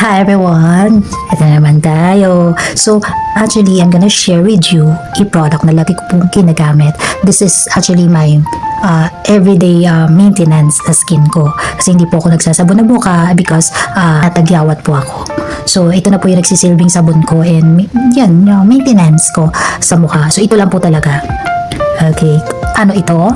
Hi everyone! Ito na naman tayo. So, actually, I'm gonna share with you a product na lagi ko pong ginagamit. This is actually my everyday maintenance na skin ko. Kasi hindi po ako nagsasabon ng buka because natagyawat po ako. So, ito na po yung nagsisilbing sabon ko and yan, yung maintenance ko sa mukha. So, ito lang po talaga. Okay. Ano ito?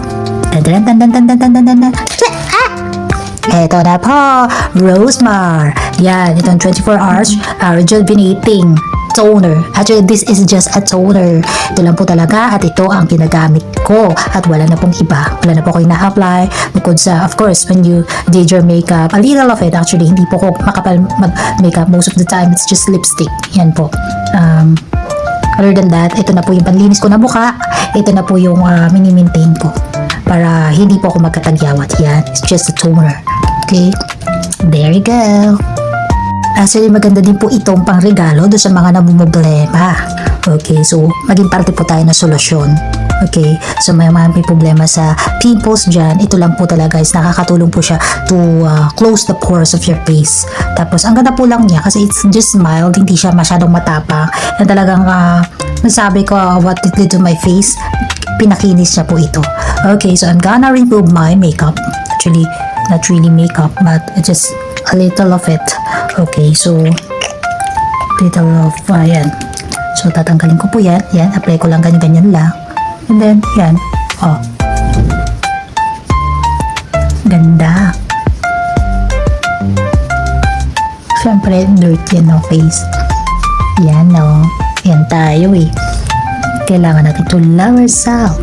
Ito na po, Rosemar. Yan, itong 24 hours rejuvenating toner. Actually, this is just a toner. Ito lang po talaga at ito ang ginagamit ko at wala na pong iba. Wala na po ko ina-apply bukod sa, of course, when you did your makeup, a little of it actually, hindi po ko makapal mag-makeup most of the time. It's just lipstick. Yan po. Other than that, ito na po yung panlinis ko na mukha. Ito na po yung mini-maintain ko para hindi po ako magkatagyawat. Yan, it's just a toner. Okay, there you go. Actually, maganda din po itong pangregalo doon sa mga namumblema. Okay, so maging parte po tayo ng solusyon. Okay, so may problema sa pimples dyan, ito lang po talaga is nakakatulong po siya to close the pores of your face. Tapos, ang ganda po lang niya kasi it's just mild, hindi siya masyadong matapang. Na talagang, nasabi ko what it did to my face, pinakinis niya po ito. Okay, so I'm gonna remove my makeup. Actually, not really makeup, but just a little of it. Okay, so little of, yan. So, tatanggalin ko po yan. Yan, apply ko lang ganyan-ganyan lang. And then, yan. Oh. Ganda. Siyempre, dirty yan, no, face. Yan, no. Yan tayo, eh. Kailangan natin to love ourselves.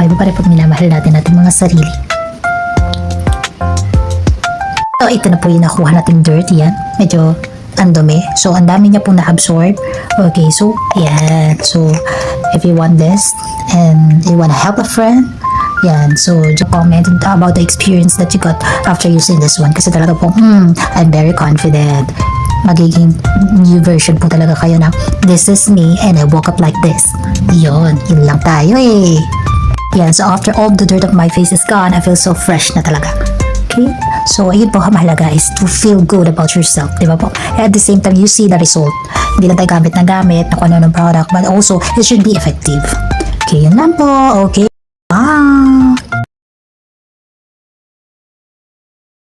Iba pa rin pag minamahal natin ating mga sarili. So, ito na po yung nakuha nating dirt. Yan. Medyo andumi. So, ang dami niya po na-absorb. Okay, so, yan. So, if you want this and you want to help a friend, yan. So, just comment about the experience that you got after using this one. Kasi talaga po, I'm very confident. Magiging new version po talaga kayo na this is me and I woke up like this. Yun lang tayo eh. Yan, so after all the dirt of my face is gone, I feel so fresh na talaga. Okay? So, ayun po, mahalaga is to feel good about yourself. Diba po? At the same time, you see the result. Hindi lang tayo gamit na kung ano ng product, but also, it should be effective. Okay, yun lang po. Okay.